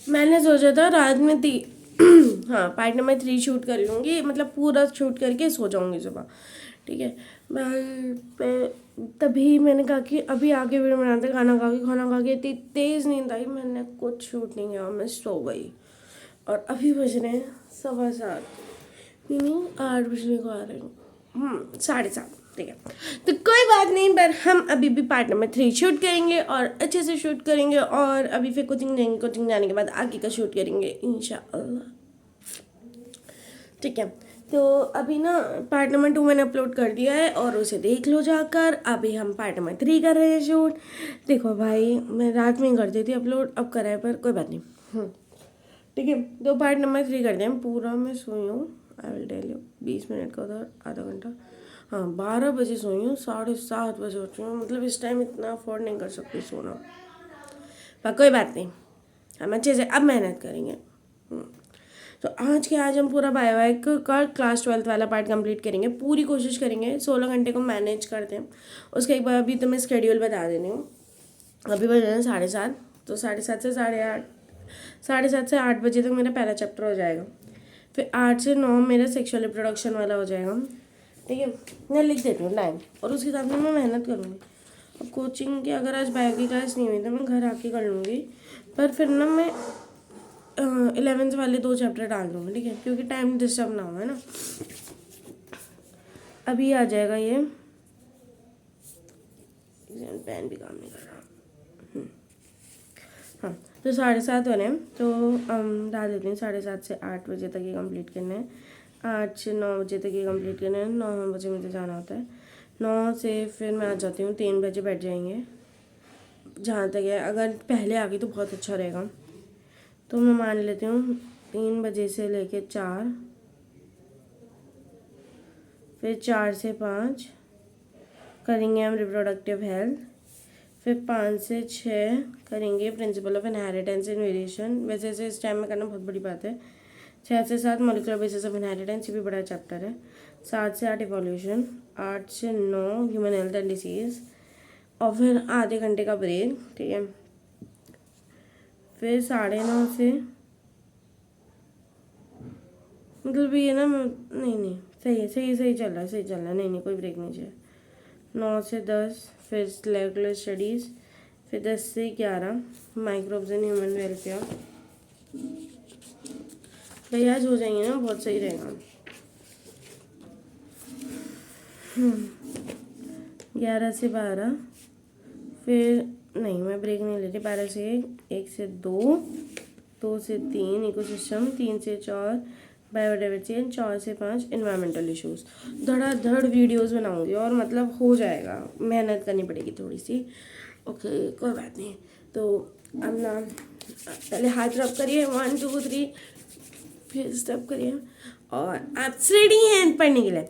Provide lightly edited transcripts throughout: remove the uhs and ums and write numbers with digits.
मैंने सोचा था रात में हाँ पार्ट नंबर 3 शूट कर लूँगी, मतलब पूरा शूट करके सो जाऊँगी सुबह। ठीक है। तभी मैंने कहा कि अभी आके वीडियो बनाते, खाना खा के इतनी तेज़ नींद आई, मैंने कुछ शूट नहीं किया, मैं सो गई। और अभी बज रहे हैं 7:15, नहीं 8 बजने को आ रहे हैं, 7:30। ठीक है, तो कोई बात नहीं, पर हम अभी भी पार्ट नंबर 3 शूट करेंगे और अच्छे से शूट करेंगे, और अभी फिर कोचिंग जाएंगे, कोचिंग जाने के बाद आगे का शूट करेंगे इंशाअल्लाह। ठीक है, तो अभी ना पार्ट नंबर 2 मैंने अपलोड कर दिया है और उसे देख लो जाकर। अभी हम पार्ट नंबर 3 कर रहे हैं शूट। देखो भाई, मैं रात में ही करती थी अपलोड, अब करा है, पर कोई बात नहीं। ठीक है, तो पार्ट नंबर 3 करते हैं। पूरा मैं सोई हूँ, I will tell you, 20 minute का उधर, आधा घंटा। हाँ, 12 बजे सोई हूँ, 7:30 उठी हूँ, मतलब इस टाइम इतना अफोर्ड नहीं कर सकती सोना, पर कोई बात नहीं, हम अच्छे से अब मेहनत करेंगे। तो आज हम पूरा बायोवाइक का क्लास 12th वाला पार्ट कंप्लीट करेंगे, पूरी कोशिश करेंगे 16 घंटे को मैनेज करते हैं। उसके एक बार अभी तो मैं स्केड्यूल बता देनी हूँ। अभी बज रहे हैं 7:30, तो 7:30 से 8:30, 7:30 से 8 बजे तक मेरा पहला चैप्टर हो जाएगा। फिर 8 से 9 मेरा सेक्सुअल रिप्रोडक्शन वाला हो जाएगा। ठीक है, मैं लिख देती हूँ टाइम, और उसके हिसाब से मैं मेहनत करूँगी। अब कोचिंग की अगर आज बायो की क्लास नहीं हुई तो मैं घर आके कर लूँगी, पर फिर ना मैं 11th वाले 2 चैप्टर डाल दूँगी। ठीक है, क्योंकि टाइम डिस्टर्ब ना हो, है ना। अभी आ जाएगा ये, पेन भी काम नहीं कर रहा। हाँ, तो 7:30 हो रहे हैं, तो डाल देते हैं 7:30 से 8 बजे तक ये कंप्लीट करना है। 8 से 9 बजे तक ये कंप्लीट करना है। 9 बजे मुझे जाना होता है। 9 से फिर मैं आ जाती हूँ, 3 बजे बैठ जाएंगे। जहाँ तक है, अगर पहले आ गई तो बहुत अच्छा रहेगा। तो मैं मान लेती हूँ 3 बजे से लेके 4, फिर 4 से 5 करेंगे हम रिप्रोडक्टिव हेल्थ, फिर 5 से 6 करेंगे principle of inheritance and variation. वैसे से इस टाइम में करना बहुत बड़ी बात है। 6 से 7 मॉलिक्यूलर बेसिस ऑफ इनहेरिटेंस, ये भी बड़ा चैप्टर है। 7 से 8 इवोल्यूशन, 8 से 9 ह्यूमन हेल्थ एंड डिसीज, और फिर आधे घंटे का ब्रेक। ठीक है, फिर 9:30 से, मतलब ये ना, नहीं सही चल रहा है, नहीं कोई ब्रेक नहीं चाहिए। 9 से 10 फिर रेगुलर स्टडीज़, फिर 10 से 11 माइक्रोब्स एंड ह्यूमन वेलफेयर। भाई आज हो जाएंगे ना, बहुत सही रहेगा। 11 से 12, फिर नहीं मैं ब्रेक नहीं लेती। 12 से 1 से 2, 2 से 3 इकोसिस्टम, 3 से 4 बायोडाइवर्सिटी एंड 4 से 5 इन्वायरमेंटल इश्यूज। धड़ाधड़ वीडियोस बनाऊंगी, और मतलब हो जाएगा, मेहनत करनी पड़ेगी थोड़ी सी। ओके, कोई बात नहीं। तो अब ना पहले हाथ रब करिए, 1 2 3, फिर स्टेप करिए, और आप रेडी हैं पढ़ने के लिए।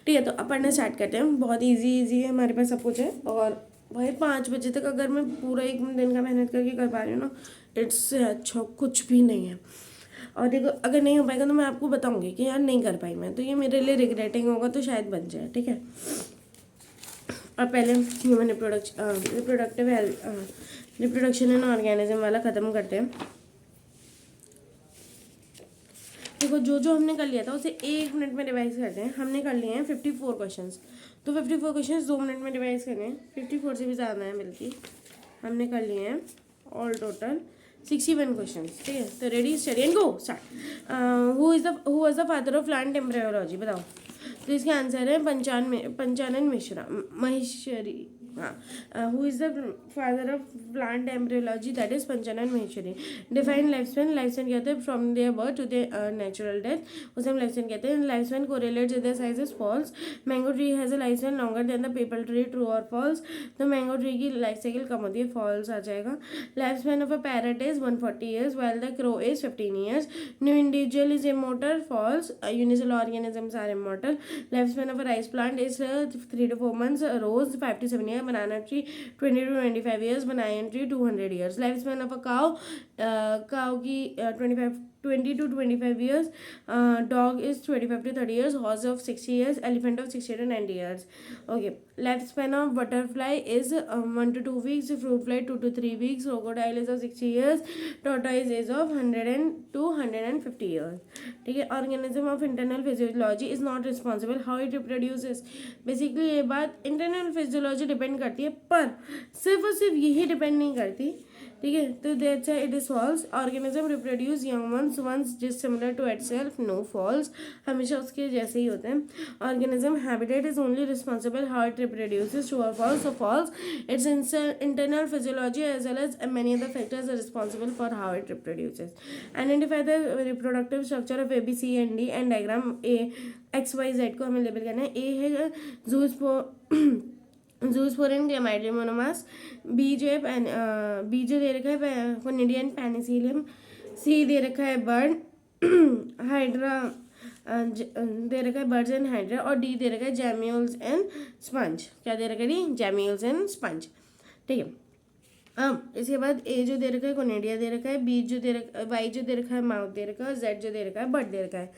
ठीक है, तो अब पढ़ना स्टार्ट करते हैं। बहुत इजी है, हमारे पास सब कुछ है। और भाई 5 बजे तक अगर मैं पूरा एक दिन का मेहनत करके कर पा रही हूँ ना, इट्स अच्छा कुछ भी नहीं है। और देखो, अगर नहीं हो पाएगा तो मैं आपको बताऊंगी कि यार नहीं कर पाई मैं, तो ये मेरे लिए रिग्रेटिंग होगा, तो शायद बन जाए। ठीक है, और पहले ह्यूमन रिप्रोडक्शन एंड ऑर्गेनिज्म वाला ख़त्म करते हैं। देखो, जो हमने कर लिया था उसे 1 मिनट में रिवाइज करते हैं। हमने कर लिए हैं 54 क्वेश्चंस, तो 54 क्वेश्चंस 2 मिनट में रिवाइज करने हैं। 54 से भी ज़्यादा है बल्कि, हमने कर लिए हैं ऑल टोटल 61 क्वेश्चंस। ठीक है, तो ready, study and go start. Who was the father of plant embryology, बताओ। तो इसका आंसर है पंचानन मिश्रा, महेश्वरी। हाँ, who is the father of plant embryology, that is Panchanan Maheshwari. Define life span, life span कहते हैं from their birth to their natural death, उसे हम life span कहते हैं। Life span correlates with their size is false. Mango tree has a life span longer than the people tree, true और false. तो mango tree की life cycle कम होती है, false आ जाएगा। Life span of a parrot is 140 years while the crow is 15 years. No individual is immortal, false. Unicellular organisms are immortal. Lifespan of a rice plant is 3 to 4 months. A rose 5 to 7 years. Banana tree 20 to 25 years. Banana tree 200 years. Lifespan of a cow, cow की 25 20 to 25 years, dog is 25 to 30 years, horse of 60 years, elephant of 60 to 90 years. Okay, lifespan of butterfly is 1 to 2 weeks, fruit fly 2 to 3 weeks, crocodile is of 60 years, tortoise is of 100 to 150 years. ठीक है, organism of internal physiology is not responsible how it reproduces. Basically ये बात internal physiology depend करती है, पर सिर्फ और सिर्फ यही डिपेंड नहीं करती, ठीक है. तो that's it is false. Organism reproduce young ones dissimilar to itself. No false, हमेशा उसके जैसे ही होते हैं. Organism habitat is only responsible how it reproduces. True और false. So false. It's internal physiology as well as many other factors are responsible for how it reproduces. Identify the reproductive structure of ABCD and diagram XYZ को हमें label करना है. ए है जूस्पोरिन क्लेमाइडियम मोनोमास. B जो दे रखा है कोनिडियन पेनिसिलियम. सी दे रखा है बर्ड हाइड्रा दे रखा है बर्ड्स एंड हाइड्रा. और डी दे रखा है जैम्यूल्स एंड स्पंज. क्या दे रखा है डी? जैम्यूल्स and sponge. ठीक है. अब इसके बाद ए जो दे रखा है कोनेडिया दे रखा है. बी जो दे रखा, वाई जो दे रखा है माउथ दे रखा है. जेड जो दे रखा है बर्ड दे रखा है.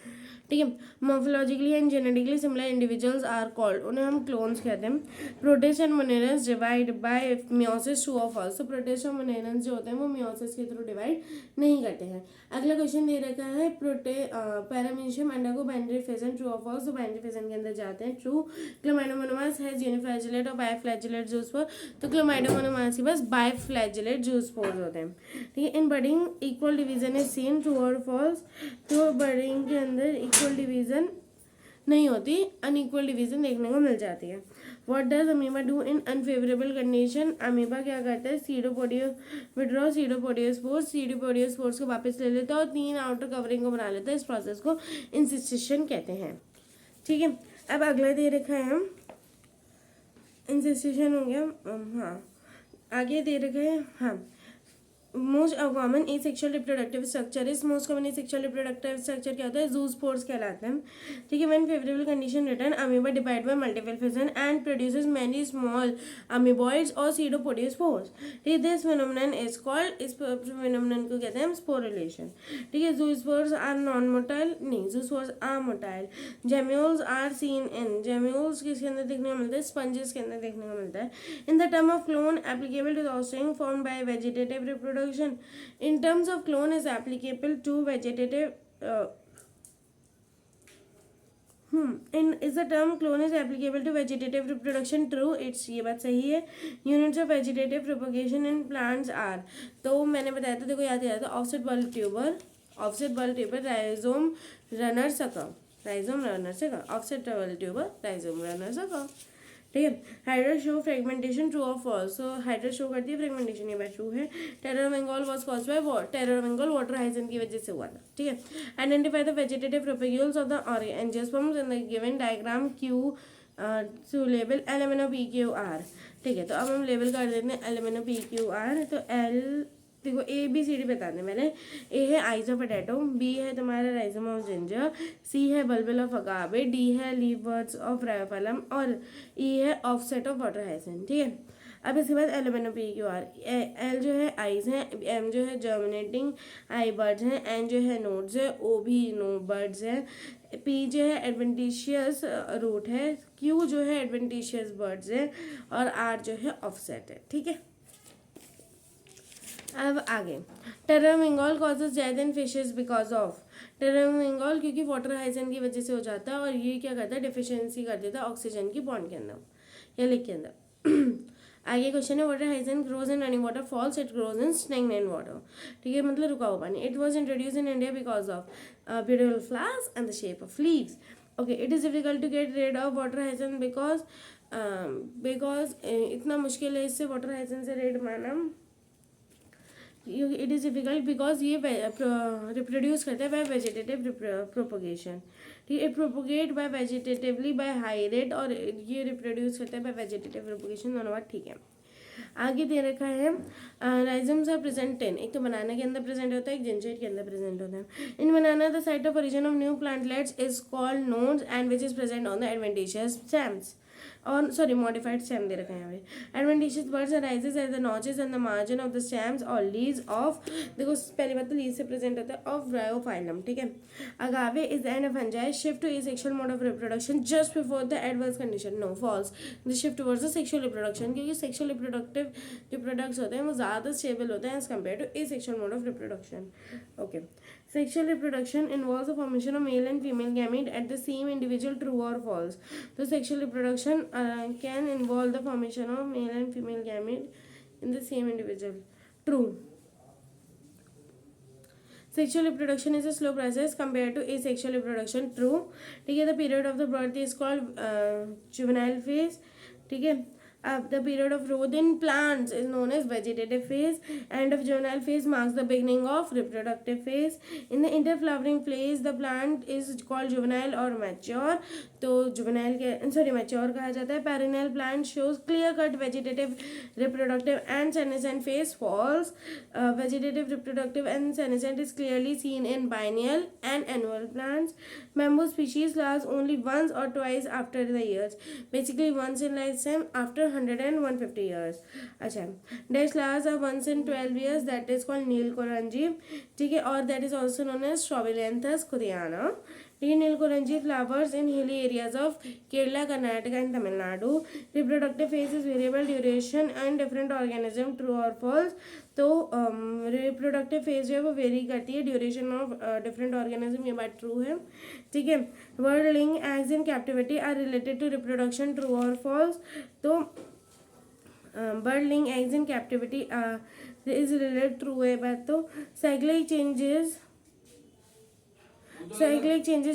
ठीक है. Morphologically and genetically similar individuals are called, उन्हें हम क्लोन्स कहते हैं. Protist and monerans divide by meiosis. True और फॉल्स. तो प्रोटिस्ट और मोनेरन्स जो होते हैं वो मियोसिस के थ्रू डिवाइड नहीं करते हैं. अगला क्वेश्चन दे रखा है पैरामीशियम अंडा को बाइनरी फिजन. ट्रू और फॉल्स. तो बाइनरी फिजन के अंदर जाते हैं. ट्रू. क्लोमाइडोमोनास हैज यूनिफ्लैजेलेट और बाइफ्लैजेलेट जूस्पोर. तो क्लोमाइडोमोनास के पास बाइफ्लैजेलेट जूस्पोर होते हैं. ठीक है. In budding equal division is seen. True और फॉल्स. तो बर्डिंग के अंदर इक्वल डिवीजन नहीं होती, अनइक्वल डिवीजन देखने को मिल जाती है. What does amoeba do in unfavourable condition. Amoeba क्या करता है? सीडोपोडियो विड्रॉ सीडोपोडियोस्पोर्स. सीडोपोडियोस्पोर्स को वापस ले लेता है और 3 आउटर कवरिंग को बना लेता है. इस प्रोसेस को इंसिस्टेशन कहते हैं. ठीक है. अब अगला दे रखा है हम इंसिस्टेशन हो गया. हाँ, आगे दे रखा है. हाँ, most common asexual reproductive structure is. Most common asexual reproductive structure क्या होता है? जूस्पोर्स कहलाते हैं. ठीक है. When favourable condition return amoeba divide by multiple fission and produces many small amoeboids और सीडोपोडियोस्पोर्स. ठीक है. दिस फिनोमेनन इज कॉल्ड, इस फिनोमेनन को कहते हैं स्पोरुलेशन. ठीक है. जूस्पोर्स आर नॉन मोटाइल, नहीं, zoospores are motile. Gemmules are seen in. Gemmules किसके अंदर देखने को मिलता है? स्पंजेस के अंदर देखने को मिलता है. In the term of clone applicable to the offspring formed by vegetative reproduction. In terms of clone is applicable to vegetative is the term clone is applicable to vegetative reproduction. True, it's ये बात सही है. Units of vegetative propagation in plants are, तो मैंने बताया था, देखो याद था, offset bulb tuber, rhizome runner sucker, offset bulb tuber, rhizome runner sucker. ठीक है. Hydra show fragmentation. ट्रू और फॉल्स. सो हाइड्रा शो करती है फ्रेगमेंटेशन, ये बात ट्रू है. Terror of Bengal was caused by terror of Bengal water hyacinth की वजह से हुआ था. ठीक है. Identify the vegetative propagules of the angiosperms in the given diagram Q to label LMNOPQR. ठीक है. तो अब हम लेबल कर देते हैं LMNOPQR. तो एल देखो ABCD बता दें मैंने. ए है आइज ऑफ पोटैटो. बी है तुम्हारा राइजोम ऑफ जिंजर. सी है बल्बल ऑफ अगावे. डी है लीव बर्ड्स ऑफ रायोफलम. और ई है ऑफसेट ऑफ वाटर हाइसेंट. ठीक है. अब इसके बाद LMNOPQR. एल जो है आइज है. एम जो है जर्मिनेटिंग आई बर्ड्स हैं. एन जो है नोड्स है. ओ भी नो बर्ड्स है. पी जो है एडवेंटिशियस रूट है. क्यू जो है एडवेंटिशियस बर्ड्स है. और आर जो है ऑफसेट है. ठीक है. अब आगे terror Bengal causes death in fishes because of. Terror Bengal क्योंकि वाटर हाइजेन की वजह से हो जाता है और ये क्या करता है? डिफिशियंसी कर देता है ऑक्सीजन की बॉन्ड के अंदर या लेक के अंदर. आगे क्वेश्चन है water hyacinth grows in running water. False. It grows in stagnant water. ठीक है. मतलब रुका हुआ पानी. It was introduce in India because of beautiful flowers and the shape of leaves. Okay. It is difficult to get rid of water hyacinth because इतना मुश्किल है इससे वाटर हाइजेन से रेड माना. इट इज़ डिफिकल्ट बिकॉज ये reproduce करता है by vegetative propagation. ठीक है. It propagate by vegetatively by high rate और ये रिप्रोड्यूस करता है बाय वेजिटेटिव प्रोपोगेशन. दोनों बात ठीक है. आगे दे रखा है राइजम्स आर प्रेजेंट इन. एक तो बनाना के अंदर प्रेजेंट होता है, एक जिंजर के अंदर प्रेजेंट होता है. In banana the site of origin of new plantlets is called nodes and which is present on the adventitious stems. और सॉरी मॉडिफाइड स्टेम दे रखा है यहाँ पे। Adventitious buds arises at the notches and the margin of the stems और leaves of, देखो पहली बात तो लीव से प्रेजेंट होता है, ऑफ ब्रायोफाइलम, ठीक है। Agave is an fungi shift to asexual mode of reproduction just before the adverse condition, no false, the shift towards the sexual reproduction, क्योंकि सेक्सुअल रिप्रोडक्टिव जो प्रोडक्ट्स होते हैं वो ज़्यादा स्टेबल होते हैं as compare to asexual mode of reproduction. Okay, sexual reproduction involves the formation of male and female gamete at the same individual, true और false. तो sexual reproduction can involve the formation of male and female gamete in the same individual, true. Sexual reproduction is a slow process compared to asexual reproduction, true, ठीक है। The period of the birth is called juvenile phase, ठीक है। The period of growth in plants is known as vegetative phase. End of juvenile phase marks the beginning of reproductive phase. In the interflowering phase, the plant is called juvenile or mature. तो juvenile के sorry mature कहा जाता है। Perennial plant shows clear cut vegetative, reproductive and senescent phase. False. Vegetative, reproductive and senescent is clearly seen in biennial and annual plants. Bamboo species last only once or twice after the years. Basically once in lifetime after 100 and 150 years. अच्छा, dash flowers are once in 12 years, that is called नीलकोरंजी, ठीक है। और that is also known as Strobilanthes koreana, ठीक है। नीलकोरंजी flowers in hilly areas of Kerala, Karnataka and Tamil Nadu. Reproductive phase is variable duration and different organism, true or false। तो reproductive phase जो है वो very करती है, duration of different organism, ये बात ट्रू है, ठीक है। Bird laying eggs in captivity are related to reproduction, true और फॉल्स। तो bird laying eggs in captivity is related, true है बात। तो cyclic changes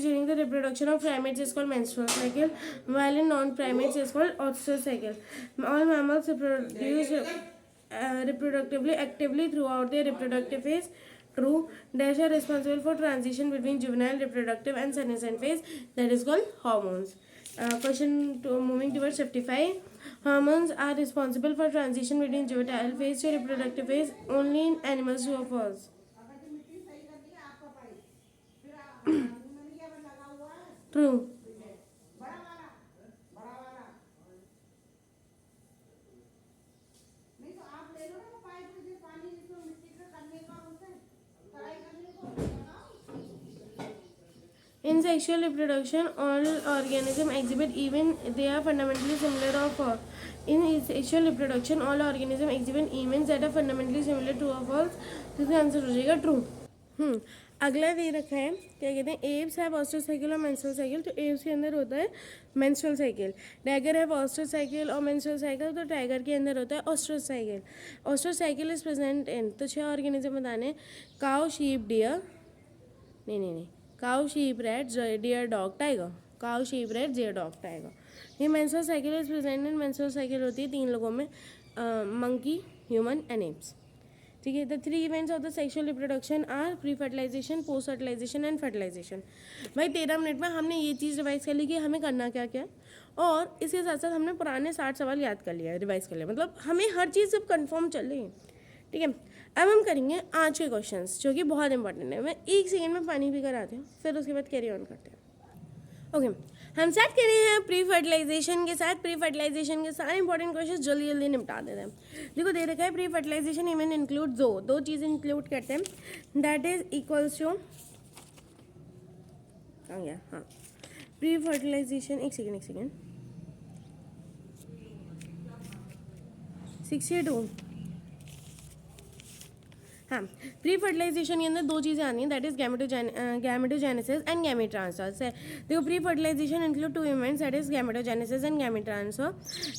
during the reproduction of primates is called menstrual cycle, while in non-primates is called ostrich cycle. All mammals reproduce reproductively actively throughout their reproductive phase, true. Dash are responsible for transition between juvenile, reproductive and senescent phase, that is called hormones. Question moving towards 55. Hormones are responsible for transition between juvenile phase to reproductive phase only in animals, true or false? True. In sexual reproduction, all organisms exhibit, even they are fundamentally similar or in sexual reproduction, all organisms exhibit events that are fundamentally similar, true or false? तो इसका answer हो जाएगा true. अगला दे रखा है, क्या कहते हैं, एब्स है ऑस्ट्रल साइकिल और मेंस्ट्रुअल साइकिल। तो एब्स के अंदर होता है मेंस्ट्रुअल साइकिल। टाइगर है ऑस्ट्रल साइकिल और मेंस्ट्रुअल साइकिल, तो टाइगर के अंदर होता है oestrus cycle. Oestrus cycle is present in, तो 6 ऑर्गेनिज्म बताने, काउ, शीप, डियर, नहीं, cow, sheep, rat, deer, dog, tiger. Cow, sheep, rat, deer, dog, tiger. ये menstrual cycle is present in, menstrual cycle होती है 3 लोगों में, मंकी, ह्यूमन एंड एप्स, ठीक है। The 3 events of the sexual reproduction are pre fertilisation, post fertilisation and fertilisation. भाई 13 minute में हमने ये चीज़ रिवाइज कर ली कि हमें करना क्या क्या, और इसके साथ साथ हमने पुराने 60 सवाल याद कर लिया, रिवाइज कर लिया, मतलब हमें हर चीज़ जब कन्फर्म चल रही है, ठीक है। अब हम करेंगे आज के क्वेश्चंस जो कि बहुत इंपॉर्टेंट है। मैं 1 सेकेंड में पानी पी कर आती हूँ, फिर उसके बाद कैरी ऑन करते हैं। ओके, हम स्टार्ट कर रहे हैं प्री फर्टिलाइजेशन के साथ। प्री फर्टिलाइजेशन के सारे इंपॉर्टेंट क्वेश्चन जल्दी जल्दी निपटा देते हैं। देखो दे रखा है प्री फर्टिलाइजेशन इवेंट इंक्लूड दो चीज़ें इंक्लूड करते हैं, दैट इज इक्वल्स टू, हाँ, प्री फर्टिलाइजेशन, एक सेकेंड 62, हाँ। प्री फर्टिलाइजेशन के अंदर 2 चीज़ें आनी हैं, that is gametogenesis and gamete transfer. देखो pre fertilization include 2 events, that is gametogenesis and gamete transfer.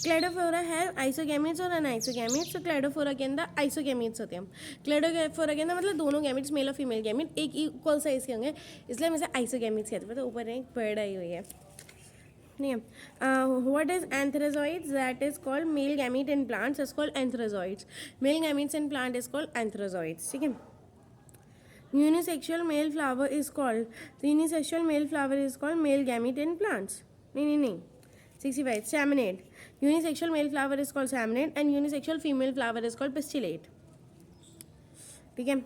Cladophora है आइसोगैमीट्स और अनआइसोगैमीट्स। तो क्लेडोफोरा के अंदर आइसोगैमीट्स होते हैं। क्लेडोफोरा के अंदर मतलब दोनों गैमीट्स, मेल और फीमेल गैमीट एक इक्वल साइज के होंगे, इसलिए हम इसे आइसोगैमीट्स कहते हैं। तो ऊपर एक बर्ड आई हुई है, नहीं है। What is antherozoids, that is called male gamete in plants is called antherozoids. Male gametes in plant is called antherozoids, ठीक है। Unisexual male flower is called, तो unisexual male flower is called male gamete in plants, नहीं 65 staminate. Unisexual male flower is called staminate and unisexual female flower is called pistillate, ठीक है।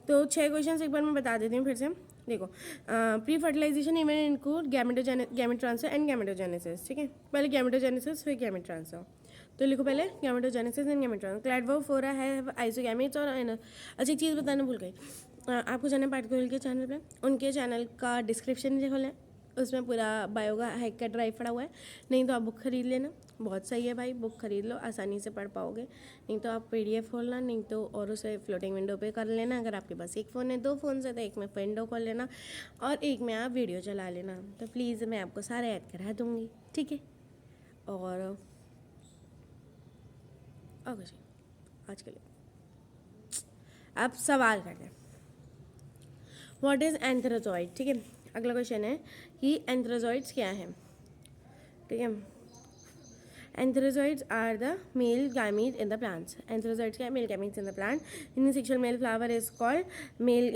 तो 6 question एक बार मैं बता देती हूँ फिर से। देखो, pre fertilisation event include gamete transfer and gametogenesis, ठीक है। पहले गैमेटोजेनेसिस फिर गैमेट ट्रांसफर, तो लिखो पहले गैमेटोजेनेसिस एंड गैमेट ट्रांसफर। क्लैडवोफोरा है आइसोगैमेट्स और अच्छा एक चीज़ बताना भूल गई, आपको जाना पार्ट कोयल के चैनल पे, उनके चैनल का डिस्क्रिप्शन जो खोलें उसमें पूरा बायो का हैक का ड्राइव पड़ा हुआ है। नहीं तो आप बुक खरीद लेना, बहुत सही है भाई, बुक खरीद लो, आसानी से पढ़ पाओगे। नहीं तो आप PDF खोलना, नहीं तो और उसे फ्लोटिंग विंडो पे कर लेना। अगर आपके पास एक फ़ोन है, 2 फ़ोन से, तो एक में विंडो खोल लेना और एक में आप वीडियो चला लेना। तो प्लीज़ मैं आपको सारा ऐड करा दूँगी, ठीक है। और ओके जी, आज के लिए आप सवाल करते हैं, व्हाट इज़ एंथ्रोजॉइड, ठीक है। अगला क्वेश्चन है कि एंथ्रोजॉइड्स क्या हैं, ठीक है। Antherozoids are the male gametes in the plants. Antherozoids क्या है? Male gametes in the plant. Unisexual male flower is called male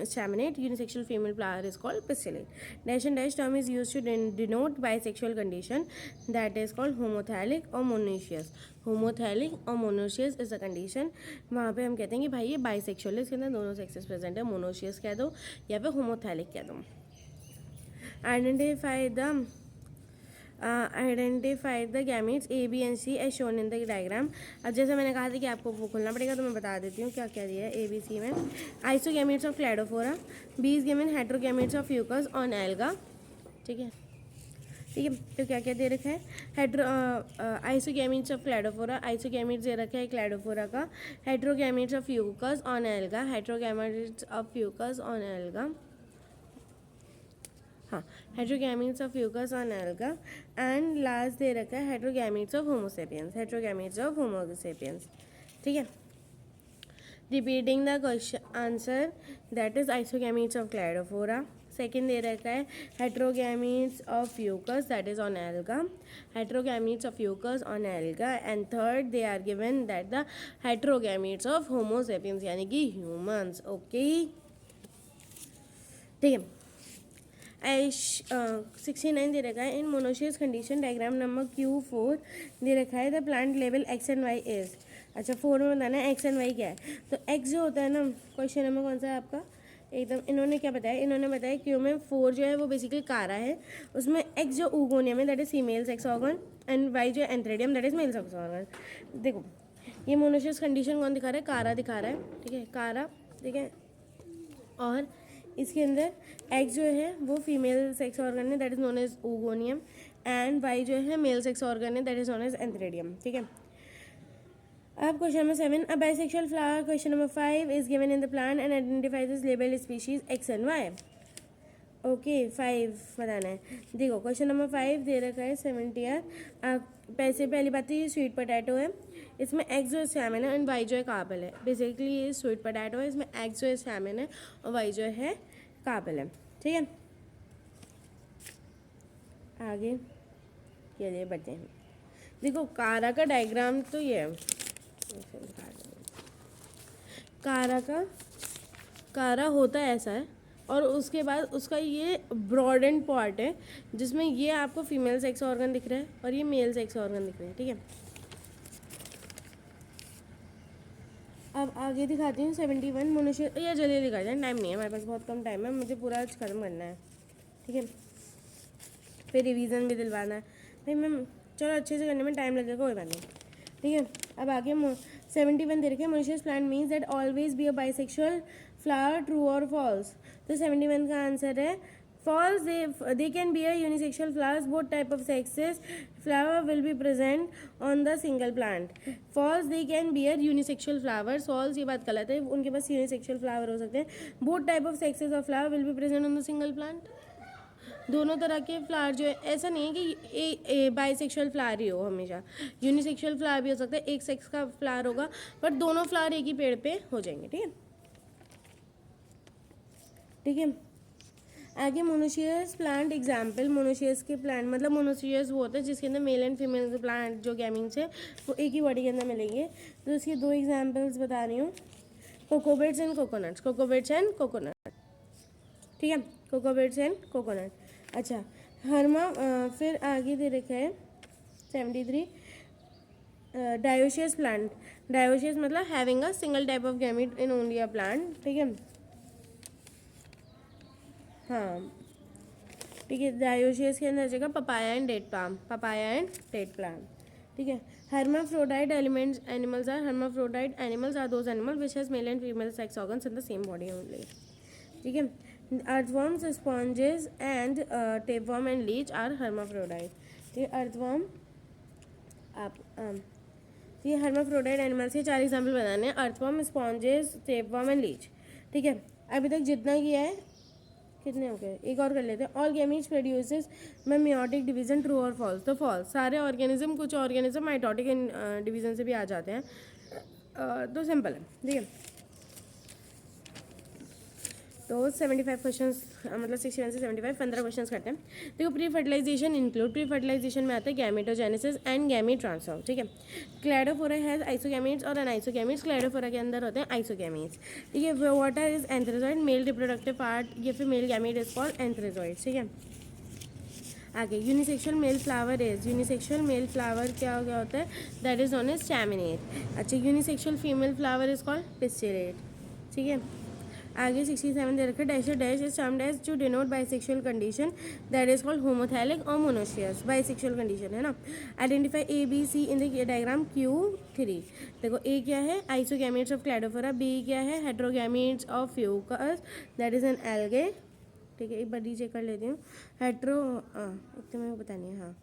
staminate. Unisexual female flower is called pistillate. Dash and dash term is used to denote bisexual condition that is called homothallic or monoecious. Homothallic or monoecious is the condition. वहाँ पे हम कहते हैं कि भाई ये bisexual है, इसके अंदर दोनों sexes present है, monoecious कह दो या फिर homothallic कह दो. Identify the gametes A, B and C as shown in the diagram. अब जैसे मैंने कहा था कि आपको वो खोलना पड़ेगा, तो मैं बता देती हूँ क्या क्या दिया है A, B, C में. Isogametes of cladophora, B is given heterogametes of fucus on alga, ठीक है, ठीक है। तो क्या क्या दे रखा है, आइसोगैमेट्स ऑफ क्लैडोफोरा, आइसोगैमेट्स दे रखा है क्लैडोफोरा का, heterogametes of fucus on alga, heterogametes of fucus on alga, हाँ, heterogametes of fucus on alga, and last दे रखा है heterogametes of homo sapiens, heterogametes of homo sapiens, ठीक है। Repeating the question answer, that is isogametes of cladophora, second दे रखा है heterogametes of fucus that is on alga, heterogametes of fucus on alga, and third they are given that the heterogametes of homo sapiens यानी कि humans, okay, ठीक है। 69 दे रखा है, in monoecious condition diagram number Q4 दे रखा है the plant level X and Y is, अच्छा 4 में बताना है X एंड Y क्या है। तो X जो होता है ना, क्वेश्चन नंबर कौन सा है आपका, एकदम इन्होंने क्या बताया, इन्होंने बताया Q में 4 जो है वो बेसिकली कारा है, उसमें X जो ऊगोनियम है that is female sex organ, and Y जो antheridium that is male sex organ. देखो ये मोनोशियस कंडीशन कौन दिखा रहा है, कारा दिखा रहा है, ठीक है, कारा, ठीक है, और इसके अंदर एग जो है वो फीमेल सेक्स ऑर्गन है that is known as oogonium, and Y जो है मेल सेक्स ऑर्गन है that is known as antheridium, ठीक है। अब question number 7, a bisexual flower, question number 5 is given in the plant and identifies this labelled species X and Y, okay 5 बताना है। देखो question number 5 दे रखा है 70 पैसे, पहली बात तो ये स्वीट पोटैटो है, इसमें एग जो है सैमन है एंड वाई जो है काबल है, बेसिकली ये स्वीट पोटैटो है, इसमें एग जो है सैमन है और वाई जो है काबल है, ठीक है। आगे के लिए बढ़ते हैं। देखो कारा का डायग्राम तो ये है, कारा होता है ऐसा है, और उसके बाद उसका ये ब्रॉड एंड पार्ट है जिसमें ये आपको फीमेल सेक्स ऑर्गन दिख रहा है और ये मेल सेक्स ऑर्गन दिख रहे हैं, ठीक है। अब आगे दिखाती हूँ 71 मनुष्य, या जल्दी दिखाते हैं, टाइम नहीं है हमारे पास, बहुत कम टाइम है, मुझे पूरा खत्म करना है, ठीक है, फिर रिवीजन भी दिलवाना है भाई मैम, चलो अच्छे से करने में टाइम लगेगा, कोई बात नहीं, ठीक है। अब आगे 71 दे रखे, मनुष्य plant means that always be a bisexual flower, true और फॉल्स। तो 71 का आंसर है false, they can bear unisexual flowers, both type of sexes flower will be present on the single plant. False, they can bear unisexual flowers, false ये बात गलत है, उनके पास unisexual flower हो सकते हैं, both type of sexes of flower will be present on the single plant, दोनों तरह के फ्लावर जो है, ऐसा नहीं है कि बाइसेक्सुअल फ्लावर ही हो, हमेशा यूनिसेक्सुअल फ्लावर भी हो सकता है, एक सेक्स का फ्लावर होगा पर दोनों फ्लावर एक ही पेड़ पे हो जाएंगे, ठीक है, ठीक है। आगे मोनोशियस प्लांट एग्जाम्पल, मोनोशियस के प्लांट मतलब मोनोशियस वो होता है जिसके अंदर मेल एंड फीमेल के प्लांट जो गैमीन्स है वो एक ही बॉडी के अंदर मिलेंगे, तो इसके 2 एग्जाम्पल्स बता रही हूँ, कोकोबेट्स एंड कोकोनट्स, कोकोबेट्स एंड कोकोनट, ठीक है, कोकोबेट्स एंड कोकोनट। अच्छा हर्मा, फिर आगे दे रखा है 73 डायोशियस प्लांट, डायोशियस मतलब having a single type of gamete in only a plant, ठीक है। हाँ ठीक है, डायोशियस के अंदर आ जाएगा papaya and date palm, papaya and date palm. ठीक है, hermaphrodite elements animals are hermaphrodite animals are those animals which has male and female sex organs in the same body only। ठीक है, earthworms, sponges and tapeworm and leech are hermaphrodite। ठीक है, earthworm आप ये hermaphrodite animals के 4 example बताने हैं, earthworm, sponges, tapeworm and leech। ठीक है, अभी तक जितना किया है, कितने हो गए, एक और कर लेते हैं। ऑल गैमीट्स प्रोड्यूसेस में मियोटिक डिवीजन, ट्रू और फॉल्स। तो फॉल्स, सारे ऑर्गेनिज्म, कुछ ऑर्गेनिज्म माइटोटिक डिवीजन से भी आ जाते हैं, तो सिंपल है। ठीक है, तो 75 क्वेश्चन, मतलब 61 से 75, 15 क्वेश्चन करते हैं। देखो, pre fertilization include, pre fertilization में आता है गैमेटोजेनेसिस एंड गैमीट ट्रांसफर। ठीक है, क्लैडोफोरा हैज आइसोगैमीट्स और अनआइसोगैमीट्स। क्लैडोफोरा के अंदर होते हैं आइसोगैमीट्स। ठीक है, water is antherozoid, male reproductive part, ये फिर male gamete is called antherozoid. ठीक है, आगे unisexual male flower is, unisexual male flower क्या क्या होता है, that is known as staminate. अच्छा, unisexual female flower is called pistillate. ठीक है, आगे 67 दे रखा है, dash dash is termed as to denote bisexual condition, that is called homothallic और मोनोशियस। बाइसेक्सुअल कंडीशन है ना। Identify A B C in the diagram Q3। देखो, ए क्या है, आइसोगैमेट्स ऑफ क्लैडोफोरा, बी क्या है, heterogametes of fucus, that is an algae. ठीक है, एक बार चेक कर लेती हूँ, हेट्रो इतना मेरे को पता नहीं है।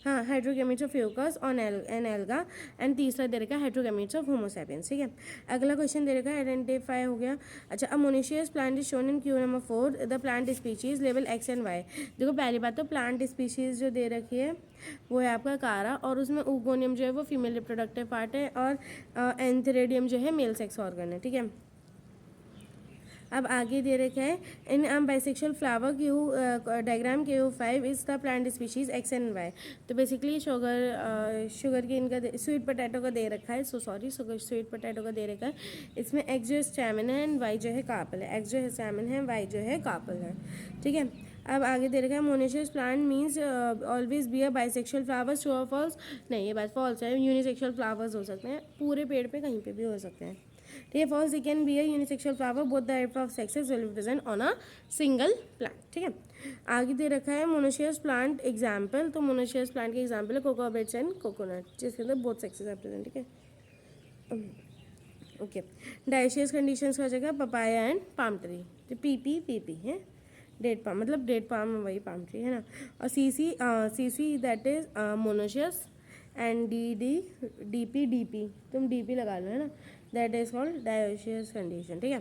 हाँ, hydrogametes of fucus on an alga, and तीसरा दे रखा है हाइड्रोगैमेट्स ऑफ होमोसैपियंस। ठीक है, अगला क्वेश्चन दे रखा है, आइडेंटिफाई हो गया। अच्छा, a monoecious plant is shown in Q number 4, the plant species level X and Y। देखो, पहली बात तो प्लांट स्पीशीज जो दे रखी है वो है आपका कारा, और उसमें उगोनियम जो है वो फीमेल रिप्रोडक्टिव पार्ट है, और एंथेरेडियम जो है मेल सेक्स ऑर्गन है। ठीक है, अब आगे दे रखा है, in bisexual flower diagram Q5 is the plant species X and Y। तो बेसिकली शुगर केन का, स्वीट पोटैटो का दे रखा है, सो सॉरी, स्वीट पोटैटो का दे रखा है। इसमें X जो है स्टैमिन है एंड Y जो है कार्पल है, X जो है स्टैमिन है, Y जो है कार्पल है। ठीक है, अब आगे दे रखा है, monoecious plant means always be a bisexual flowers, true और फॉल्स। नहीं, ये बात फॉल्स है, यूनिसेक्सुअल फ्लावर्स हो सकते हैं, पूरे पेड़ पे कहीं पे भी हो सकते हैं। ठीक है, false, they can be a unisexual flower, both the type of sexes will be present on a single plant. ठीक है, आगे दे रखा है मोनोशियस प्लांट एग्जाम्पल। तो मोनोशियस प्लांट के एग्जाम्पल है कोकोआ बेट्स एंड कोकोनट, जिसके अंदर बोथ सेक्सेस है प्रेजेंट। ठीक है, ओके, डायोशियस कंडीशंस का जगह पपाया एंड पाम ट्री, तो पीपी है, डेट पाम मतलब डेट पाम वही पाम ट्री है ना। और C that is monoecious, and DP तुम डीपी लगा लो, है ना, that is called dioecious condition. ठीक है,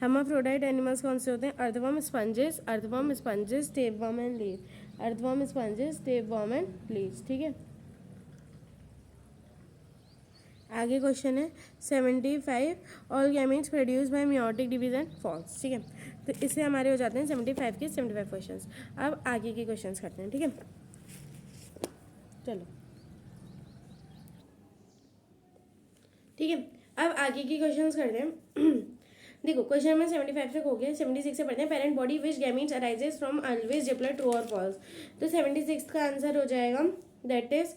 hermaphrodite एनिमल्स कौन से होते हैं, earthworm, sponges, tapeworm and leaf, earthworm, sponges, tapeworm and leaf. ठीक है, आगे क्वेश्चन है 75, all gametes produce by meiotic division, false. ठीक है, तो इससे हमारे हो जाते हैं 75 के 75 क्वेश्चन। अब आगे के क्वेश्चन करते हैं। ठीक है, चलो, ठीक है, अब आगे की क्वेश्चंस करते हैं। देखो, क्वेश्चन में 75 तक हो गया, 76 से पढ़ते हैं। Parent body which gametes arises from always deploy, true और फॉल्स। तो 76 का आंसर हो जाएगा, दैट इज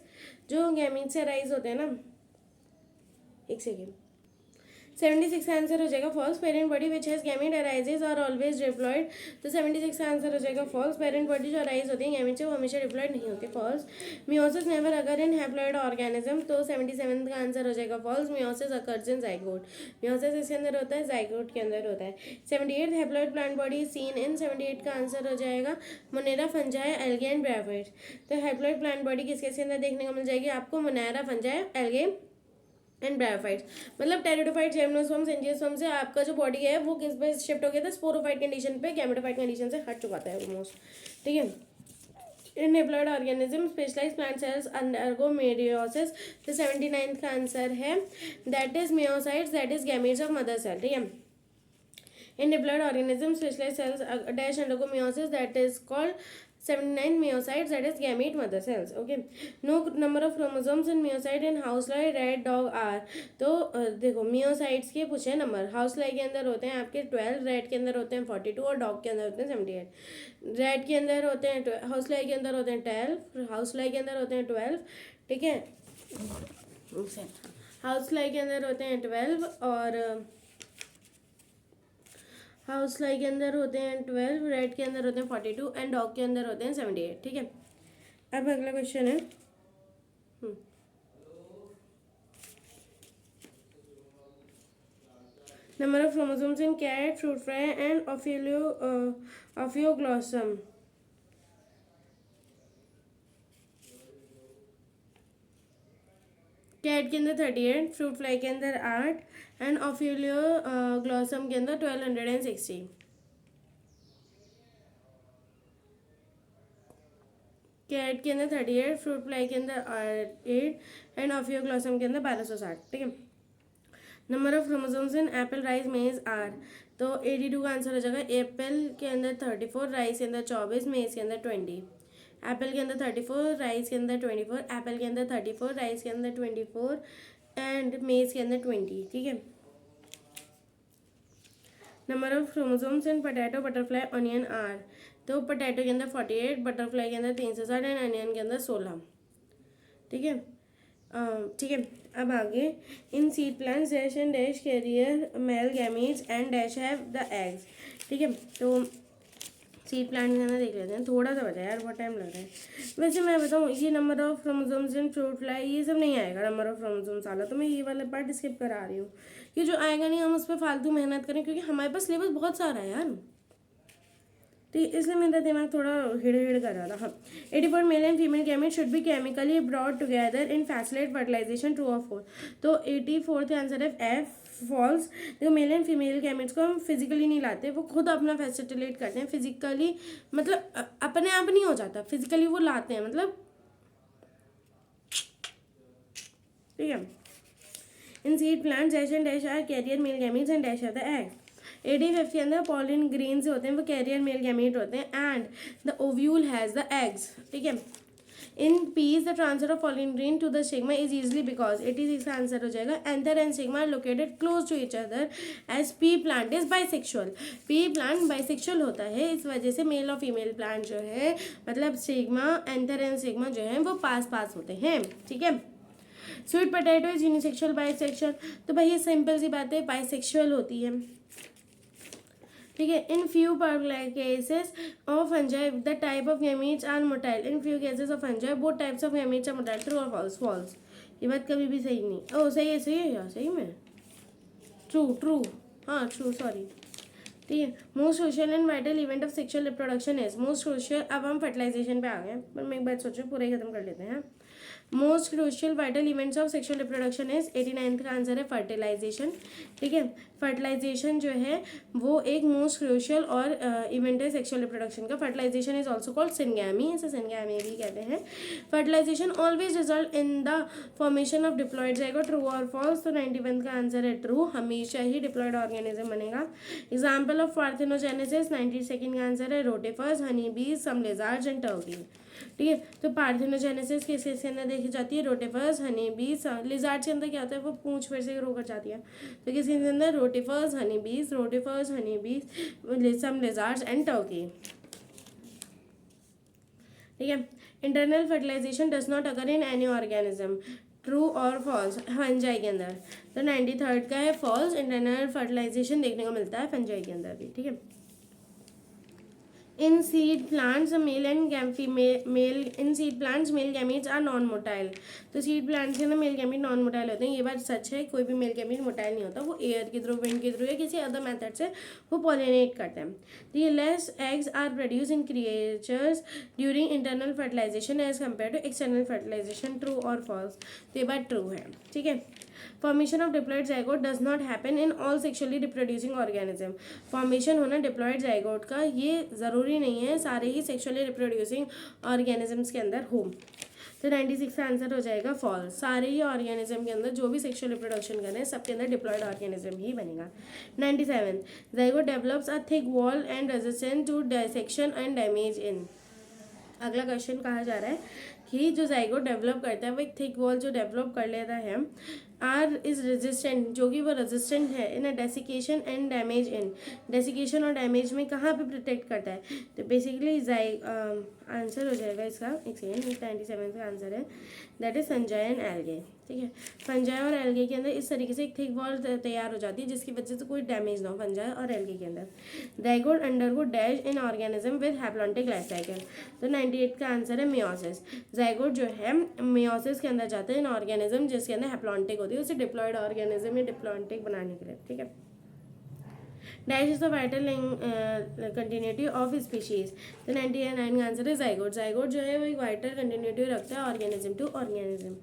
जो गैमीट्स से अराइज होते हैं ना, एक सेकेंड, 76 का आंसर हो जाएगा false. Parent body which has gamete arises और ऑलवेज डिप्लॉयड, तो 76 का आंसर हो जाएगा फॉल्स। पेरेंट बॉडी जो अराइज होती है गैमीट से वो हमेशा डिप्लॉयड नहीं होती, फॉल्स। मियोसिस नेवर अगर इन हैप्लॉयड ऑर्गेनिज्म, तो 77 का आंसर हो जाएगा false. Meiosis occurs in zygote, meiosis इसके अंदर होता है, जाइगोट के अंदर होता है। 78 haploid plant body seen in, 78 का आंसर हो जाएगा Monera, fungi, algae and bryophytes. तो हैप्लॉयड प्लांट बॉडी किसके अंदर देखने को मिल जाएगी आपको, Monera, fungi, algae and bryophytes. मतलब टेरिडोफाइट, जिम्नोस्पर्म, एंजियोस्पर्म से आपका जो बॉडी है वो किस पे शिफ्ट हो गया था, स्पोरोफाइट कंडीशन पे, गैमेटोफाइट कंडीशन से हट चुका था ऑलमोस्ट। ठीक है, in diploid organism specialise plant cells undergo meiosis. तो 79 का आंसर है, that is meiocytes, that is gametes of mother cell. ठीक है, in diploid organism specialized cells dash undergo meiosis, that is called 79 myocytes, that is gamete mother cells. Okay, no number of chromosomes in myocyte in housefly, rat, dog are। तो देखो, myocytes के पूछे number, housefly के अंदर होते हैं आपके 12, rat के अंदर होते हैं 42 और डॉग के अंदर होते हैं 78। रैट के अंदर होते हैं, हाउसफ्लाई के अंदर होते हैं 12, हाउसफ्लाई के अंदर होते हैं 12। ठीक है, हाउसफ्लाई के अंदर होते हैं 12 और हाउस फ्लाई के अंदर होते हैं 12, रेड के अंदर होते हैं 42 एंड डॉग के अंदर होते हैं 78। ठीक है, अब अगला क्वेश्चन है number of chromosomes in cat, fruit fly and ophioglossum. Cat के अंदर 38, फ्रूट फ्लाई के अंदर 8 एंड ऑफिलियो ग्लॉसम के अंदर 1260। कैट के अंदर 38, फ्रूट फ्लाई के अंदर 8 एंड ऑफियोग्लॉसम के अंदर 1260। ठीक है, number of chromosomes in Apple, rice, मेज आर। तो 82 का आंसर हो जाएगा। एप्पल के अंदर 34, राइस के अंदर 24, मेज के अंदर 20। एप्पल के अंदर 34, राइस के अंदर 24, एप्पल के अंदर 34, राइस के अंदर 24 एंड मेज के अंदर 20। ठीक है, number of chromosomes in potato, butterfly, onion are. तो पोटैटो के अंदर 48, बटरफ्लाई के अंदर 360 एंड अनियन के अंदर 16। ठीक है, ठीक है, अब आगे in seed plants dash and dash carrier male gametes and dash have the eggs. ठीक है, तो सीड प्लांट के अंदर देख लेते हैं, थोड़ा सा बचा यार, बहुत टाइम लग रहा है। वैसे मैं बताऊँ, ये number of chromosomes in fruit fly ये सब नहीं आएगा नंबर ऑफ क्रोमोसोम्स वाला, तो मैं ये वाला पार्ट स्किप करा रही हूँ। ये जो आएगा नहीं हम उस पर फालतू मेहनत करें, क्योंकि हमारे पास सिलेबस बहुत सारा है यार, तो इसलिए मेरा दिमाग थोड़ा हिड़ कर रहा था। हाँ, 84 male and female gamete should be chemically brought together in facilitate fertilization, true और फॉल्स। तो 84th आंसर है एफ, फॉल्स। देखो, मेल एंड फीमेल गैमेट्स को हम फिजिकली नहीं लाते, वो खुद अपना फैसिलिटेट करते हैं फिजिकली, मतलब अपने आप नहीं हो जाता, फिजिकली वो लाते हैं, मतलब ठीक है। In seed plants dash and dash are carrier male gametes and dash are the egg. 85 के अंदर पॉलिन ग्रेन्स होते हैं, वो कैरियर मेल गैमेट होते हैं and the ovule has the eggs. ठीक है, in peas the transfer of pollen grain to the stigma is easily because 86 का आंसर हो जाएगा। Anther and stigma are located close to each other as pea plant is bisexual. Pea plant bisexual होता है, इस वजह से mail और female plant जो है, मतलब स्टिग्मा, एंथर एंड स्टिग्मा जो है वो पास पास होते हैं। ठीक है, sweet potato is unisexual, bisexual. तो भाई ये सिंपल सी बात है, बाइसेक्सुअल होती है। ठीक है, in few cases of fungi the type of gametes are motile. In few cases of fungi both types of gametes are motile, true और फॉल्स। फॉल्स, ये बात कभी भी सही नहीं। ओ सही है, सही है यार, सही में ट्रू, ट्रू, हाँ ट्रू, सॉरी। ठीक है, most crucial and vital event of sexual reproduction is. Most crucial, अब हम फर्टिलाइजेशन पे आ गए, पर मैं एक बात सोचो, पूरा ही खत्म कर लेते हैं। Most crucial vital events of sexual reproduction is, 89th का आंसर है फर्टिलाइजेशन। ठीक है, फर्टिलाइजेशन जो है वो एक मोस्ट क्रूशियल और इवेंट है सेक्सुअल रिप्रोडक्शन का। Fertilization is also called syngamy, इसे सिनगैमी भी कहते हैं। Fertilization always result in the formation of diploid zygote, true और फॉल्स। तो 91 का आंसर है ट्रू, हमेशा ही डिप्लॉयड ऑर्गेनिज्म बनेगा। एग्जाम्पल ऑफ पार्थेनोजेनेसिस, 92nd का आंसर है रोटिफर्स, हनी बीज, सम लेजार्ड्स एंड टर्की। ठीक है, तो पार्थेनोजेनेसिस किस के अंदर देखी जाती है? रोटिफर्स, हनी बीज। लिजार्ड के अंदर क्या होता है? वो पूंछ फिर से ग्रो कर जाती है। तो किसके अंदर? रोटिफर्स, हनी बीज, रोटिफर्स, हनी बीज, सम लिजार्ड्स एंड टर्की। ठीक है, internal fertilization does not occur in any organism, true और फॉल्स? फंजाई के अंदर। तो 93rd का है फॉल्स, इंटरनल फर्टिलाइजेशन देखने को मिलता है फंजाई के अंदर भी। ठीक है, in seed plants male and male in seed plants male gametes are non motile. तो सीड प्लांट्स के अंदर मेल गैमीट नॉन मोटाइल होते हैं, ये बात सच है। कोई भी मेल गैमीट मोटाइल नहीं होता, वो एयर के थ्रू, विंड के थ्रू या किसी अदर मेथड से वो पॉलिनेट करते हैं। The less eggs are produce in creatures during internal fertilisation as compare to external fertilisation, true और फॉल्स? तो ये बात ट्रू है। ठीक है, formation of diploid zygote does not happen in all sexually reproducing organism. Formation होना diploid zygote का ये ज़रूरी नहीं है सारे ही सेक्सुअली रिप्रोड्यूसिंग ऑर्गेनिजम्स के अंदर हो। तो 96 का आंसर हो जाएगा फॉल्स। सारे ही ऑर्गेनिज्म के अंदर जो भी सेक्सुअल रिप्रोडक्शन कर रहे हैं सबके अंदर डिप्लॉयड ऑर्गेनिज्म ही बनेगा। 97 zygote develops a thick wall and resistant to dissection and damage in. अगला क्वेश्चन कहा जा रहा है कि जो जाइगोट डेवलप करता है वो एक थिक वॉल जो डेवलप कर लेता है आर इज रेजिस्टेंट, जो कि वो रेजिस्टेंट है in a desiccation and damage in. Desiccation और डैमेज में कहाँ पे प्रोटेक्ट करता है? तो बेसिकली आंसर हो जाएगा इसका, एक सेकेंड, 97 का आंसर है that is fungi and algae. ठीक है। फंजाई और एल्गे के अंदर इस तरीके से एक थिक वॉल तैयार हो जाती है जिसकी वजह से कोई डैमेज ना हो फंजाई और एल्गे के अंदर। Zygote undergo dash in organism with haplontic life cycle. तो 98 का आंसर है मियोसिस। जाइगोट जो है मियोसिस के अंदर जाते हैं इन ऑर्गेनिज्म जिसके अंदर हैप्लॉन्टिक होती है उसे डिप्लॉयड ऑर्गेनिज्म या डिप्लॉन्टिक बनाने के लिए, ठीक है। Dash is the vital continuity of species. तो 99 का आंसर है जाइगोट। जाइगोट जो है वो एक वाइटल कंटिन्यूटी रखता है ऑर्गेनिज्म टू ऑर्गेनिज्म,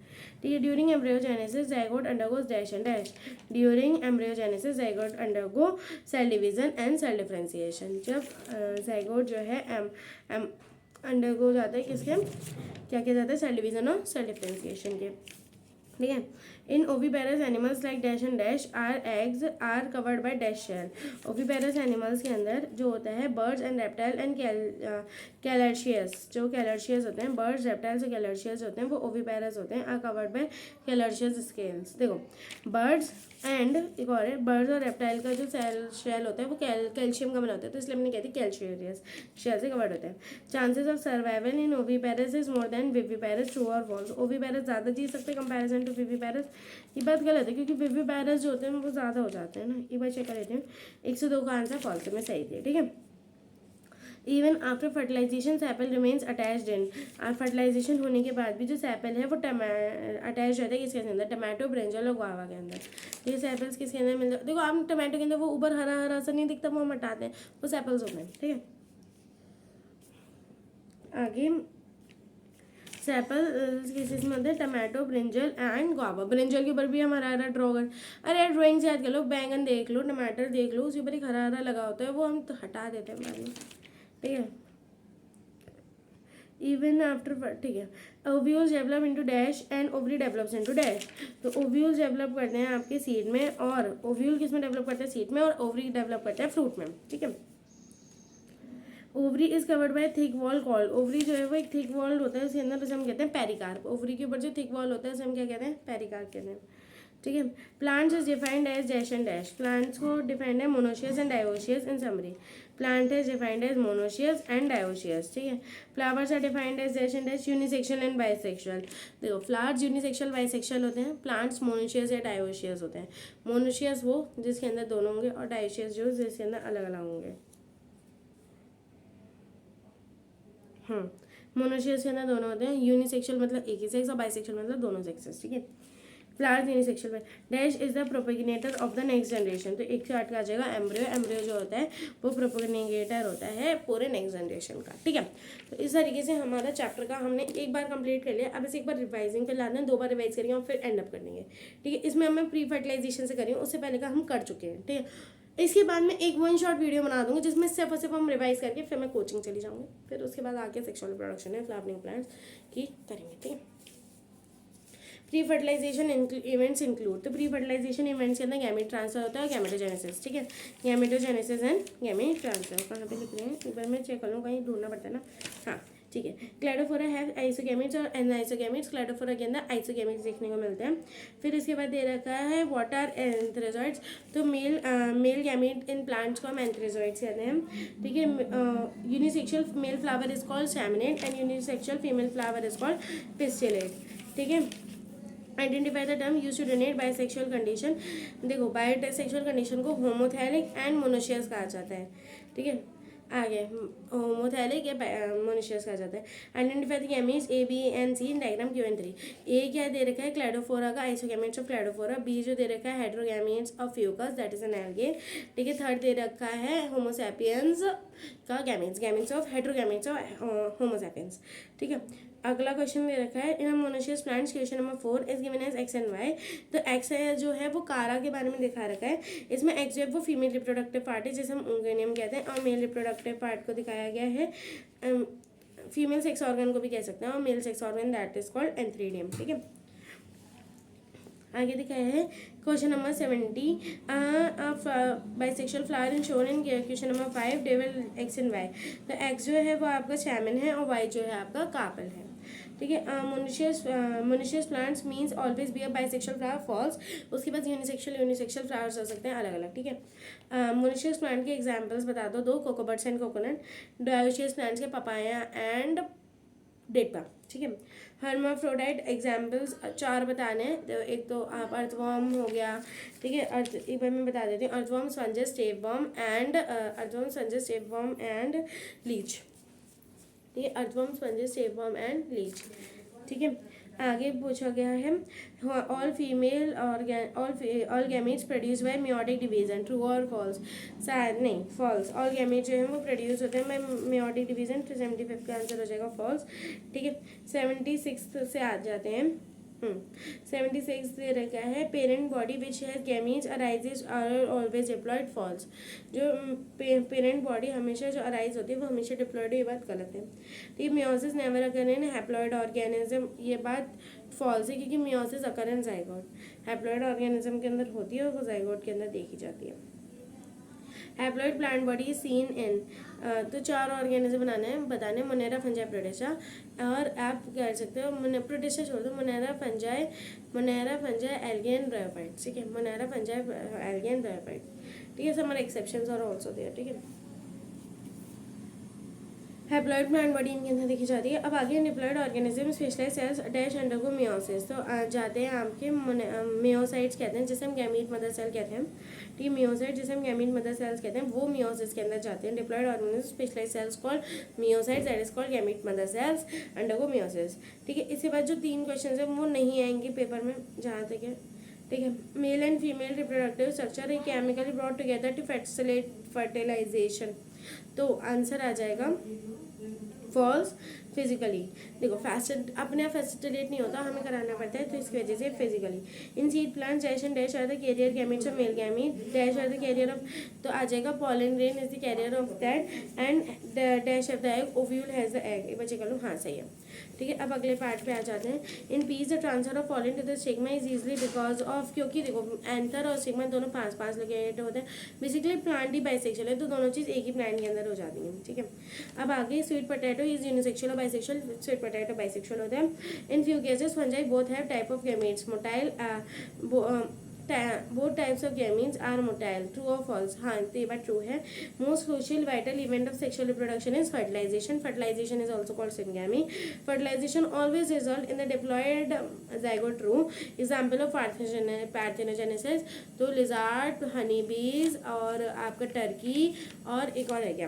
ठीक है। During embryogenesis zygote undergoes dash and dash. During embryogenesis zygote undergo cell division and cell differentiation. जब जाइगोट जो है अंडरगो जाता है किसके, क्या किया जाता है, सेल डिवीजन और सेल डिफरेंशिएशन के, ठीक है। In oviparous animals like dash and dash are eggs are covered by dash shell. Oviparous animals के अंदर जो होता है birds and reptile and calcareous, जो कैलर्शियस होते हैं बर्ड्स रेप्टाइल्स और कैलर्शियस होते हैं वो ओविपेरस होते हैं, आर कवर्ड बाय कैलर्शियस स्केल्स। देखो बर्ड्स एंड एक और है, बर्ड्स और रेप्टाइल का जो सेल शेल होता है वो कैल्शियम का बना होता है तो इसलिए हमने कहती है कैल्शियस शेल से कवर्ड होता है। Chances of survival in oviparous is more then viviparous, true और फॉल्स। ओविपेरस ज़्यादा जी सकते हैं कंपैरिजन टू विविपेरस, ये बात गलत है क्योंकि विविपेरस जो होते हैं वो ज़्यादा हो जाते हैं ना। एक बार चेक कर लेते हैं, 102 का आंसर फॉल्स में सही थे, ठीक है। Even after fertilisation sepal remains attached in. और फर्टिलाइजेशन होने के बाद भी जो सैपल है वो अटैच रहता है किसके अंदर, टमाटो ब्रिंजल और गुआवा के अंदर। तो ये सैपल्स किसके अंदर मिल जाते, देखो आप टमाटो के अंदर वो ऊपर हरा हरा सा नहीं दिखता वो हम हटाते हैं, वो सैपल्स होते हैं, ठीक है। आगे सैपल केसेस में होते हैं tomato brinjal and guava. Brinjal के ऊपर भी हम हरा हरा ड्रॉ कर, अरे ड्राइंग से याद कर लो, बैंगन देख लो, टमाटर देख लो, उसके ऊपर एक हरा हरा लगा होता है वो हम तो हटा देते हैं बाद में, ठीक है। इवन आफ्टर, ठीक है। Ovules develop into dash and ovary develops into dash. तो ओव्यूल्स डेवलप करते हैं आपके सीड में, और ओव्यूल किस में डेवलप करते हैं, सीड में, और ओवरी डेवलप करते हैं फ्रूट में, ठीक है। Ovary is covered by thick wall called. Ovary जो है वो एक थिक वॉल होता है उसके अंदर, उसे हम कहते हैं पेरिकार्प। ओवरी के ऊपर जो थिक वॉल होता है उसे हम क्या कहते हैं, पेरिकार्प कहते हैं, ठीक है। Plants is defined as dash and dash. Plants को डिफाइंड है monoecious and dioecious in summary. Plant is defined as monoecious and dioecious, ठीक है। Flowers are defined as dash and dash unisexual and bisexual. देखो flowers unisexual bisexual होते हैं, plants monoecious या dioecious होते हैं। मोनोशियस वो जिसके अंदर दोनों होंगे और डायोशियस जो जिसके अंदर अलग अलग होंगे। मोनोशियस के अंदर दोनों होते हैं, यूनिसेक्सुअल मतलब एक ही सेक्स और बाइसेक्सुअल मतलब दोनों सेक्सेस, ठीक है। फ्लावर्स यूनिसेक्सुअल में dash is the propagator of the next generation. तो 108 का आ जाएगा एम्ब्रियो। एम्ब्रियो जो होता है वो प्रोपेगेटर होता है पूरे नेक्स्ट जनरेशन का, ठीक है। तो इस तरीके से हमारा चैप्टर का हमने एक बार कंप्लीट कर लिया। अब इसे एक बार रिवाइजिंग पे लाना है, 2 बार रिवाइज करेंगे और फिर एंड अप कर देंगे, ठीक है। इसमें हमें प्री फर्टिलाइजेशन से करेंगे, उससे पहले का हम कर चुके हैं, ठीक है। इसके बाद में एक 1 शॉर्ट वीडियो बना दूंगी जिसमें सिर्फ और सिर्फ हम रिवाइज करके फिर मैं कोचिंग चली जाऊंगी, फिर उसके बाद आके सेक्सुअल रिप्रोडक्शन है फ्लावरिंग प्लांट्स की करेंगे, ठीक है। Pre fertilization events include. तो प्री फर्टिलाइजेशन इवेंट्स के अंदर गैमेट ट्रांसफर होता है, गैमेटोजेनेसिस, ठीक है। गैमेटोजेनेसिस एंड गैमेट ट्रांसफर कहाँ पे लिख रहे हैं, एक बार मैं चेक कर लूँ, कहीं ढूंढना पड़ता है ना, हाँ ठीक है। क्लैडोफोरा है आइसोगैमेट्स और एनाइसोगैमेट्स। क्लैडोफोरा के अंदर आइसोगैमेट्स देखने को मिलते हैं। फिर इसके बाद दे रखा है व्हाट आर एंथ्रेजॉइड्स। तो मेल गैमेट इन प्लांट्स को हम एंथ्रेजॉइड्स कहते हैं, ठीक है। Unisexual male flower is called staminate and unisexual female flower is called pistillate, ठीक है। Identify the term use to denote bisexual condition. देखो बायोसेक्सुअल कंडीशन को होमोथैलिक एंड मोनोशियस कहा जाता है, ठीक है। आगे होमोथैलिक या मोनोशियस कहा जाता है। Identify the gametes A B and C in diagram Q&3। A क्या दे रखा है, क्लैडोफोरा का आइसोगैमेट्स ऑफ क्लैडोफोरा। बी जो दे रखा है heterogametes of fucus that is an algae, ठीक है। थर्ड दे रखा है होमोसैपियंस का gametes of heterogametes of homo sapiens, ठीक है। अगला क्वेश्चन दे रखा है in monoecious plants, question number 4 is given as X and Y. तो एक्स है जो है वो कारा के बारे में दिखा रखा है, इसमें एक्स जो है वो फीमेल रिप्रोडक्टिव पार्ट है जिसे हम ओंगेनियम कहते हैं, और मेल रिप्रोडक्टिव पार्ट को दिखाया गया है फीमेल सेक्स ऑर्गन को भी कह सकते हैं, और male sex organ that is called antheridium, ठीक है। आगे दिखाया है question number 70 bisexual flower in shown in question number 5 डेवल एक्स एंड वाई। तो एक्स जो है वो आपका शैमन है और वाई जो है आपका कार्पल है, ठीक है। Monoecious plants means always be a bisexual flower false. उसके बाद यूनिसेक्सुअल फ्लावर्स हो सकते हैं अलग अलग, ठीक है। मोनोशियस प्लांट के एग्जाम्पल्स बता दो, कोकोबट्स एंड कोकोनट। डायोशियस प्लांट्स के पपाया एंड डेट पर, ठीक है। हर्माफ्रोडाइट एग्जाम्पल्स 4 बताने हैं। तो एक तो आप अर्थवॉर्म हो गया, ठीक है। अर्थ एक बार मैं बता देती हूँ, earthworm, sponges, tapeworm and earthworm, sponges, tapeworm and Leach, ठीक है। Earthworm, sponges, tapeworm and Leach, ठीक है। आगे पूछा गया है all female all gametes produce by meiotic division, true और फॉल्स। शायद नहीं, फॉल्स। ऑल गैमेट्स जो है वो प्रोड्यूस होते हैं बाय मेयोटिक डिवीजन, तो 75 का आंसर हो जाएगा फॉल्स, ठीक है। 76 से आ जाते हैं। 76 दे रखा है parent body which has gametes arises are always diploid, false. जो पेरेंट बॉडी हमेशा जो अराइज होती है वो हमेशा डिप्लॉयड, ये बात गलत है, ठीक है। मियोसिस नेवर अकर इन हैप्लॉयड ऑर्गेनिज्म, ये बात फॉल्स है, क्योंकि मियोसिस अकर इन जाइगोट, हैप्लॉयड ऑर्गेनिज्म के अंदर होती है और वो जाइगोट के अंदर देखी जाती है। Haploid plant body seen in, तो 4 ऑर्गेनिज्म बताने मोनेरा, फंजाई, प्रोटिस्टा। और आप कर सकते हो प्रोटिस्टा छोड़ दो, Monera, fungi, algae and bryophyte, ठीक है। Monera, fungi, algae and bryophyte, ठीक है। Some exceptions are also there, ठीक है। हैप्लॉइड प्लांट बॉडी इनके अंदर देखी जाती है। अब आगे diploid organism specialize cells dash undergo meiosis, तो जाते हैं आपके मियोसाइट्स कहते हैं, जिसे हम गैमीट मदर सेल कहते हैं, ठीक है। मियोसाइट जिसे हम गैमीट मदर सेल्स कहते हैं, वो मियोसिस के अंदर जाते हैं। Diploid organism specialize cells called meiocytes, that is called gamete mother cells undergo meiosis, ठीक है। इसके बाद जो 3 क्वेश्चन है वो नहीं आएंगे पेपर में, जहाँ तक है, ठीक है। Male and female reproductive structure है chemically brought together to facilitate fertilisation, तो आंसर आ जाएगा फॉल्स। फिजिकली देखो अपने आप फैसिलिटेट नहीं होता, हमें कराना पड़ता है, तो इसकी वजह से physically. In seed plant dash and dash are the carrier gametes of male gamete, dash are the carrier of, तो आ जाएगा pollen grain is the carrier of that, and dash of the egg, ovule has the egg, एक बच्चे कर लो, हाँ सही है, ठीक है। अब अगले पार्ट पे आ जाते हैं। In peas the transfer of pollen to the stigma is easily because of, क्योंकि देखो एंथर और स्टिग्मा दोनों 5 लोकेटेड होते हैं। बेसिकली प्लांट ही बाइसेक्सुअल है, तो दोनों चीज़ एक ही प्लांट के अंदर हो जाती हैं, ठीक है। अब आगे स्वीट पोटैटो इज यूनिसेक्सुअल और बाइसेक्सुअल, स्वीट पोटैटो बाइसेक्सुअल होता है। In few cases fungi both have type of gametes, motile, both types of gametes are motile, true or false, हाँ तो ये बात ट्रू है। Most crucial vital event of sexual reproduction is fertilization, fertilization is also called syngamy, fertilization always result in the diploid zygote, true. Example of parthenogenesis, तो lizard, honey bees और आपका Turkey, और एक और है क्या,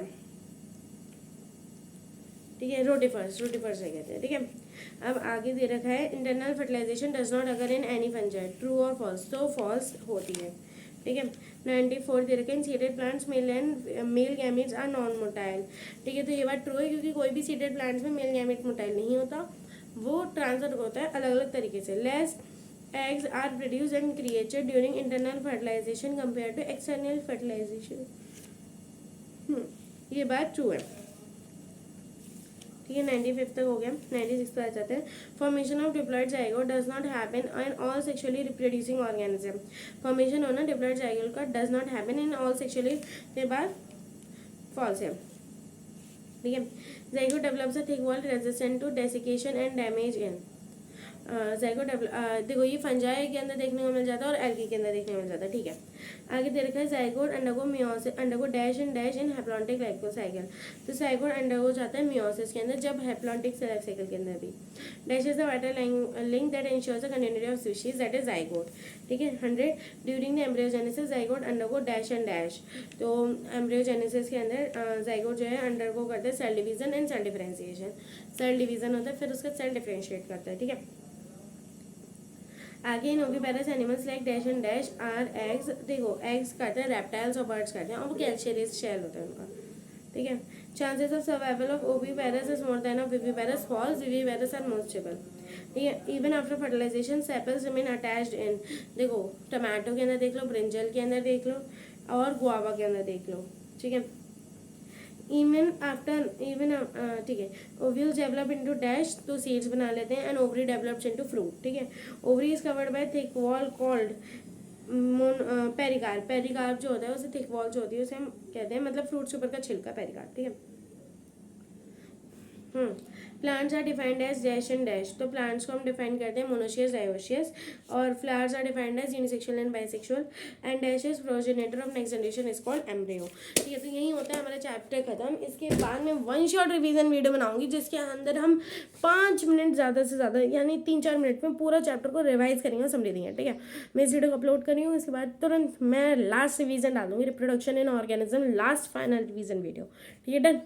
ठीक है, रोटिफर्स है कहते हैं, ठीक है। अब आगे दे रखा है internal fertilization does not occur in any fungi, true और फॉल्स, तो फॉल्स होती है, ठीक है। 94 दे रखा है in seeded plants male gametes are non motile, ठीक है। तो ये बात ट्रू है, क्योंकि कोई भी सीडेड प्लांट्स में मेल गैमीट मोटाइल नहीं होता, वो ट्रांसफर होता है अलग अलग तरीके से। Less eggs are produce and created during internal fertilization compare to external fertilization, ये बात ट्रू है, ठीक है। 95 तक हो गया, 96 पर आ जाते हैं। Formation of diploid zygote does not happen in all sexually reproducing organism, formation होना डिप्लॉयड जाइगोट का does not happen in all sexually, के बाद फॉल्स है, ठीक है। Zygote develops a thick wall resistant to desiccation and damage in, zygote देखो ये fungi के अंदर देखने को मिल जाता है और एल्गी के अंदर देखने को मिल जाता है, ठीक है। आगे दे रखा है zygote undergo meiosis, undergo dash in haplontic life cycle, तो जाइगोट अंडरगो जाता है मियोसिस के अंदर, जब हैप्लॉन्टिक लाइफ साइकिल के अंदर भी। Dash is the vital link that ensures the continuity of species, that is zygote, ठीक है। 100 during the embryogenesis zygote undergo dash and dash, तो एम्ब्रियोजेनेसिस के अंदर जाइगोट जो है अंडरगो करता है cell division and cell differentiation, cell division होता है फिर उसका सेल डिफरेंशिएट करता है, ठीक है। आगे in oviparous animals like dash and dash are eggs, देखो एग्स करते हैं रेप्टाइल्स और बर्ड्स करते हैं, और वो कैल्शियस शेल होता है उनका, ठीक है। Chances of survival of oviparous is more than of viviparous, false, viviparous are most stable, ठीक है। Even after fertilisation sepals remain attached in, देखो टमाटो के अंदर देख लो, ब्रिंजल के अंदर देख लो, और गुआवा के अंदर देख लो, ठीक है। ठीक है। ओव्यूल्स डेवलप इनटू डैश, तो सीड्स बना लेते हैं, and ovary develops into fruit, ठीक है। Ovary is covered by thick wall called pericarp, pericarp जो होता है उसे थिक वॉल जो होती है उसे हम कहते हैं, मतलब फ्रूट्स के ऊपर का छिलका पेरिकार्प, ठीक है। Plants are defined as dash and dash. तो प्लांट्स को हम डिफाइन करते हैं मोनोशियस, डायोशियस, और flowers are defined as unisexual and bisexual, and dash is progenitor of next generation is called embryo. ठीक है, तो यही होता है हमारा चैप्टर खत्म। इसके बाद में वन शॉट रिवीजन वीडियो बनाऊंगी जिसके अंदर हम 5 मिनट ज़्यादा से ज़्यादा यानी 3-4 मिनट में पूरा चैप्टर को रिवाइज करेंगे और समझ देंगे। ठीक है, मैं इस वीडियो को अपलोड कर रही हूँ, इसके बाद तुरंत मैं लास्ट रिवीजन डाल दूंगी, reproduction in organism, last final revision video. ठीक है, डन।